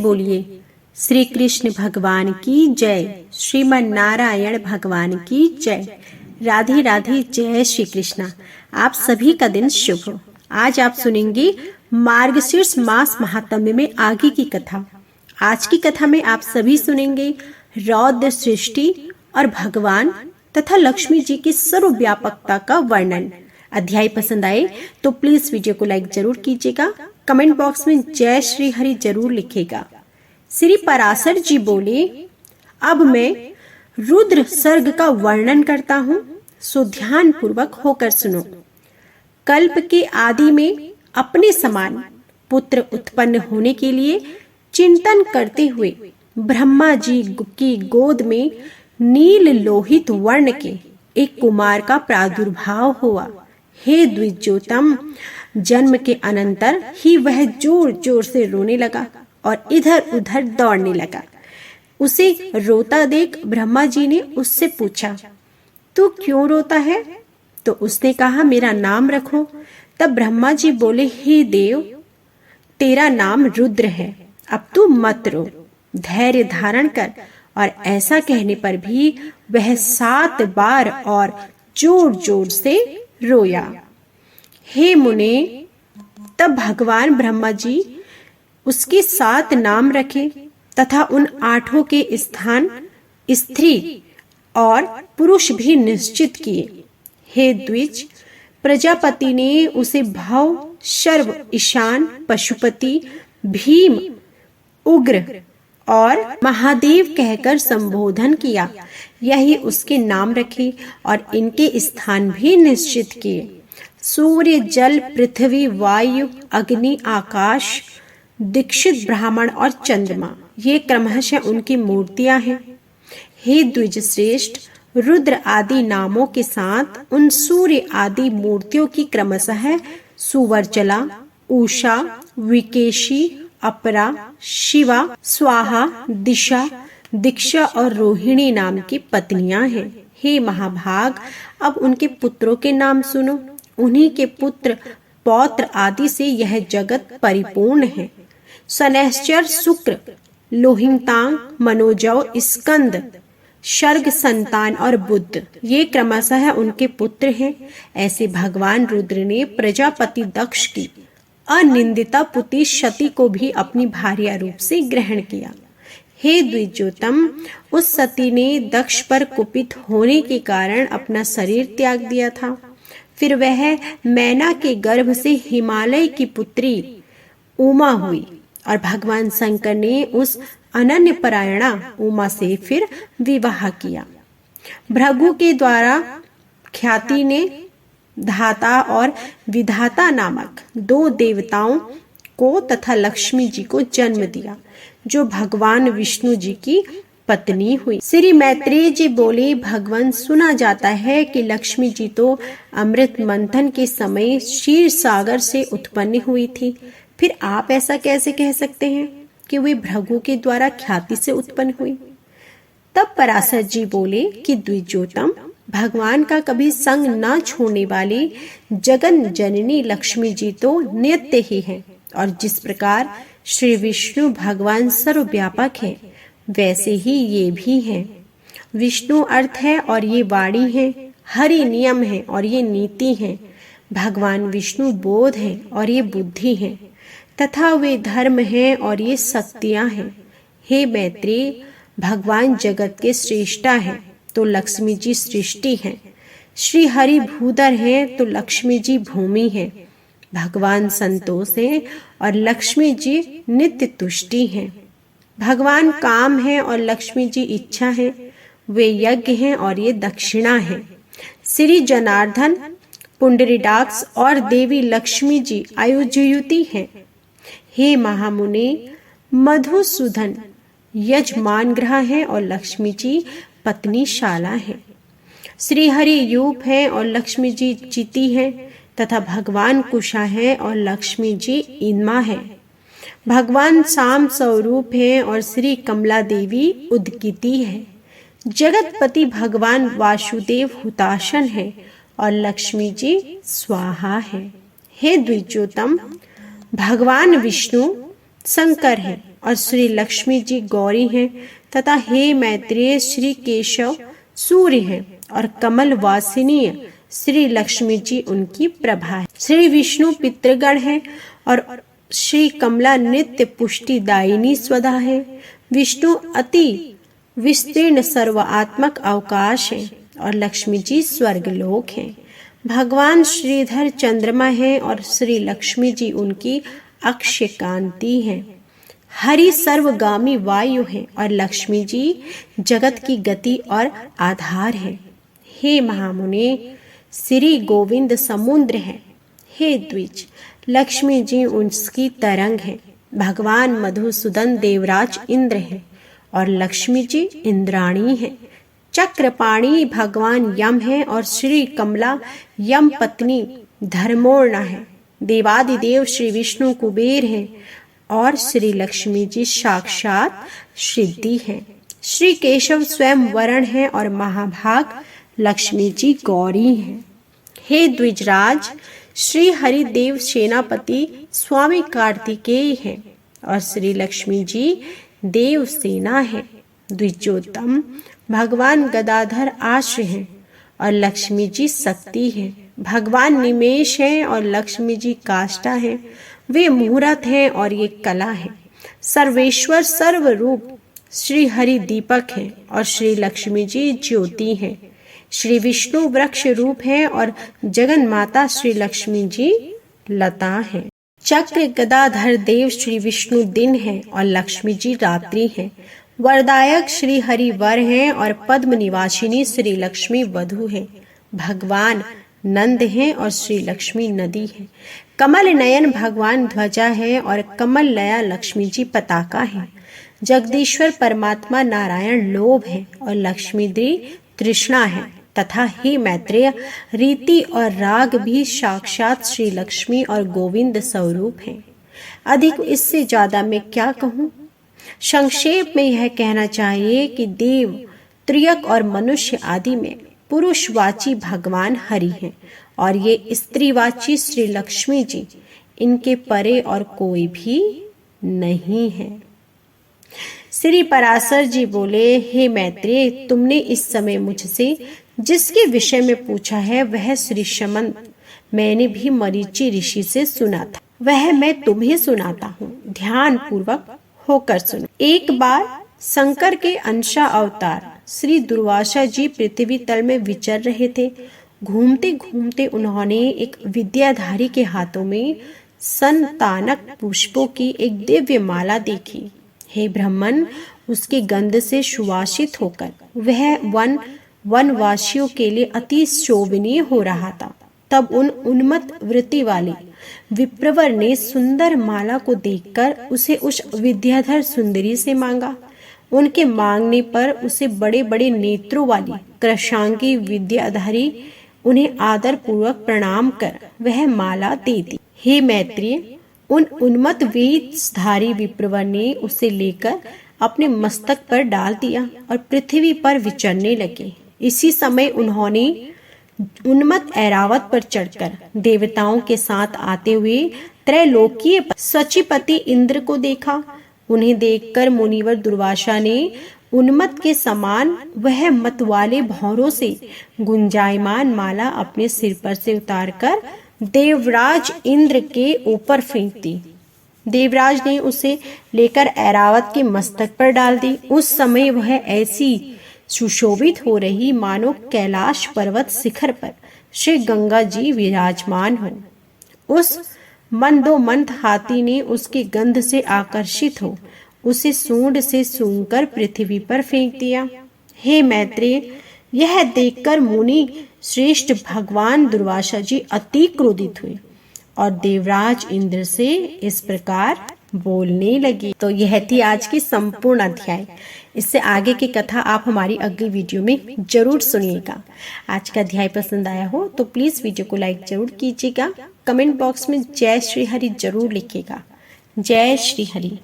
बोलिए श्री कृष्ण भगवान की जय, श्रीमन नारायण भगवान की जय। राधे राधे, जय श्री कृष्णा। आप सभी का दिन शुभ हो। आज आप सुनेंगे मार्गशीर्ष मास महात्म्य में आगे की कथा। आज की कथा में आप सभी सुनेंगे रौद्र सृष्टि और भगवान तथा लक्ष्मी जी की सर्वव्यापकता का वर्णन। अध्याय पसंद आए तो प्लीज वीडियो को लाइक जरूर कीजिएगा। कमेंट बॉक्स में जय श्री हरि जरूर लिखेगा। श्री पराशर जी बोले, अब मैं रुद्र सर्ग का वर्णन करता हूँ, सो ध्यान पूर्वक होकर सुनो। कल्प के आदि में अपने समान पुत्र उत्पन्न होने के लिए चिंतन करते हुए ब्रह्मा जी की गोद में नील लोहित वर्ण के एक कुमार का प्रादुर्भाव हुआ। हे द्विजोतम, जन्म के अनंतर ही वह जोर जोर से रोने लगा और इधर उधर दौड़ने लगा। उसे रोता देख ब्रह्मा जी ने उससे पूछा, तू क्यों रोता है? तो उसने कहा, मेरा नाम रखो। तब ब्रह्मा जी बोले, हे देव, तेरा नाम रुद्र है, अब तू मत रो, धैर्य धारण कर। और ऐसा कहने पर भी वह 7 बार और जोर जोर से रोया। हे मुने, तब भगवान ब्रह्मा जी उसके 7 नाम रखे तथा उन 8 के स्थान स्त्री और पुरुष भी निश्चित किए। हे द्विज, प्रजापति ने उसे भव, शर्व, ईशान, पशुपति, भीम, उग्र और महादेव कहकर संबोधन किया। यही उसके नाम रखे और इनके स्थान भी निश्चित किए। सूर्य, जल, पृथ्वी, वायु, अग्नि, आकाश, दीक्षित ब्राह्मण और चंद्रमा, ये क्रमशः उनकी मूर्तियां हैं। हे द्विज श्रेष्ठ, रुद्र आदि नामों के साथ उन सूर्य आदि मूर्तियों की क्रमशः सुवर्चला, उषा, विकेशी, अपरा, शिवा, स्वाहा, दिशा, दीक्षा और रोहिणी नाम की पत्नियां हैं। हे महाभाग, अब उनके पुत्रों के नाम सुनो। उन्हीं के पुत्र पौत्र आदि से यह जगत परिपूर्ण है। शनैश्चर, शुक्र, लोहितांग, मनोजव, स्कंद, शर्ग, संतान और बुध, ये क्रमशः उनके पुत्र हैं। ऐसे भगवान रुद्र ने प्रजापति दक्ष की अनिंदिता पुत्री सती को भी अपनी भार्या रूप से ग्रहण किया। हे द्विजोतम, उस सती ने दक्ष पर कुपित होने के कारण अपना शरीर त्याग दिया था। फिर वह मैना के गर्भ से हिमालय की पुत्री उमा हुई और भगवान शंकर ने उस अनन्य परायणा उमा से फिर विवाह किया। भृगु के द्वारा ख्याति ने धाता और विधाता नामक 2 देवताओं को तथा लक्ष्मी जी को जन्म दिया, जो भगवान विष्णु जी की पत्नी हुई। श्री मैत्रेय जी बोले, भगवान, सुना जाता है कि लक्ष्मी जी तो अमृत मंथन के समय क्षीर सागर से उत्पन्न हुई थी। फिर आप ऐसा कैसे कह सकते हैं कि वे भृगु के द्वारा ख्याति से उत्पन्न हुई? तब पराशर जी बोले कि द्विजोतम, भगवान का कभी संग न छोड़ने वाली जगन जननी लक्ष्मी जी तो नित्य ही हैं, और जिस प्रकार श्री विष्णु भगवान सर्वव्यापक है, वैसे ही ये भी हैं। विष्णु अर्थ है और ये वाणी है, हरि नियम है और ये नीति है, भगवान विष्णु बोध है और ये बुद्धि है, तथा वे धर्म हैं और ये शक्तियां हैं। हे मैत्रेय, भगवान जगत के श्रेष्ठा हैं तो लक्ष्मी जी सृष्टि हैं। श्री हरि भूधर हैं तो लक्ष्मी जी भूमि हैं। भगवान संतोष हैं और लक्ष्मी जी नित्य तुष्टि हैं। भगवान काम है और लक्ष्मी जी इच्छा है, वे यज्ञ हैं और ये दक्षिणा है। श्री जनार्दन पुंडरीकाक्ष और देवी लक्ष्मी जी आयुर्युति हैं। हे महामुने, मधुसूदन यजमान ग्रह है और लक्ष्मी जी पत्नीशाला है। श्री हरि यूप है और लक्ष्मी जी चिति है, तथा भगवान कुशा है और लक्ष्मी जी इन्मा है। भगवान शाम स्वरूप है और श्री कमला देवी उदकिति है। जगतपति भगवान वासुदेव हुताशन है और लक्ष्मी जी स्वाहा है। हे द्विजोतम, भगवान विष्णु शंकर है और श्री लक्ष्मी जी गौरी हैं तथा हे मैत्रेय श्री केशव सूर्य हैं और कमल वासिनी श्री लक्ष्मी जी उनकी प्रभा है। श्री विष्णु पितृगण हैं और श्री कमला नित्य पुष्टिदायिनी स्वधा है। विष्णु अति विस्तीर्ण सर्वात्मक अवकाश है और लक्ष्मी जी स्वर्गलोक हैं। भगवान श्रीधर चंद्रमा हैं और श्री लक्ष्मी जी उनकी अक्षय कांति हैं। हरि सर्वगामी वायु है और लक्ष्मी जी जगत की गति और आधार है। हे महामुने श्री गोविंद समुद्र है। हे द्विज लक्ष्मी जी उसकी तरंग है। भगवान मधुसूदन देवराज इंद्र है और लक्ष्मी जी इंद्राणी है। चक्रपाणी भगवान यम है और श्री कमला यम पत्नी धर्मोर्णा है। देवादिदेव श्री विष्णु कुबेर है और श्री लक्ष्मी जी साक्षात सिद्धि है। श्री केशव स्वयं वरण है और महाभाग लक्ष्मी जी गौरी हैं। हे द्विजराज श्री हरिदेव सेनापति स्वामी कार्तिकेय हैं और श्री लक्ष्मी जी देव सेना है। द्विजोत्तम भगवान गदाधर आश्रय हैं और लक्ष्मी जी शक्ति है। भगवान निमेष हैं और लक्ष्मी जी काष्ठा है। वे मुहूर्त हैं और ये कला है। सर्वेश्वर सर्वरूप श्री हरि दीपक हैं और श्री लक्ष्मी जी ज्योति हैं। श्री विष्णु वृक्ष रूप हैं और जगन माता श्री लक्ष्मी जी लता हैं। चक्र गदाधर देव श्री विष्णु दिन हैं और लक्ष्मी जी रात्रि हैं। वरदायक श्री हरि वर हैं और पद्म निवासिनी श्री लक्ष्मी वधु हैं। भगवान नंद हैं और श्री लक्ष्मी नदी है। कमल नयन भगवान ध्वजा है और कमल लया लक्ष्मी जी पताका है। जगदीश्वर परमात्मा नारायण लोभ है और लक्ष्मी जी तृष्णा है तथा हे मैत्रेय रीति और राग भी साक्षात श्री लक्ष्मी और गोविंद स्वरूप हैं। अधिक इससे ज्यादा मैं क्या कहूँ। संक्षेप में यह कहना चाहिए कि देव त्रियक और मनुष्य आदि में पुरुषवाची भगवान हरि हैं और ये स्त्रीवाची श्री लक्ष्मी जी, इनके परे और कोई भी नहीं है। श्री पराशर जी बोले, हे मैत्रेय तुमने इस समय मुझसे जिसके विषय में पूछा है वह श्री समंत मैंने भी मरीचि ऋषि से सुना था, वह मैं तुम्हें सुनाता हूँ। ध्यान पूर्वक होकर सुनो। एक बार शंकर के अंशा अवतार श्री दुर्वासा जी पृथ्वी तल में विचर रहे थे। घूमते घूमते उन्होंने एक विद्याधारी के हाथों में संतानक पुष्पों की एक दिव्य माला देखी। हे ब्राह्मण, उसकी गंध से सुवासित होकर वह वनवासियों के लिए अति शोभनीय हो रहा था। तब उन उन्मत्त वृत्ति वाले विप्रवर ने सुंदर माला को देखकर उसे उस विद्याधर सुंदरी से मांगा। उनके मांगने पर उसे बड़े बड़े नेत्रों वाली कृशांगी विद्याधारी उन्हें आदर पूर्वक प्रणाम कर वह माला दे दी। हे मैत्रेय, उन उन्मत्त वेशधारी विप्रवर ने उसे लेकर अपने मस्तक पर डाल दिया और पृथ्वी पर विचरने लगे। इसी समय उन्होंने उन्मत्त ऐरावत पर चढ़कर देवताओं के साथ आते हुए त्रैलोकीय सचिपति इंद्र को देखा। उन्हें देखकर मुनिवर दुर्वासा ने उन्मत्त के समान वह मतवाले भौरों से गुंजायमान माला अपने सिर पर से उतारकर देवराज इंद्र के ऊपर फेंक दी। देवराज ने उसे लेकर ऐरावत के मस्तक पर डाल दी। उस समय वह ऐसी सुशोभित हो रही मानो कैलाश पर्वत शिखर पर श्री गंगा जी विराजमान हो। उस मंदोमंद हाथी ने उसकी गंध से आकर्षित हो उसे सूंड से सूंघकर पृथ्वी पर फेंक दिया। हे मैत्रेय, यह देखकर मुनि श्रेष्ठ भगवान दुर्वासा जी अति क्रोधित हुए और देवराज इंद्र से इस प्रकार बोलने लगे। तो यह थी आज की संपूर्ण अध्याय। इससे आगे की कथा आप हमारी अगली वीडियो में जरूर सुनिएगा। आज का अध्याय पसंद आया हो तो प्लीज वीडियो को लाइक जरूर कीजिएगा। कमेंट बॉक्स में जय श्री हरि जरूर लिखिएगा। जय श्री हरि।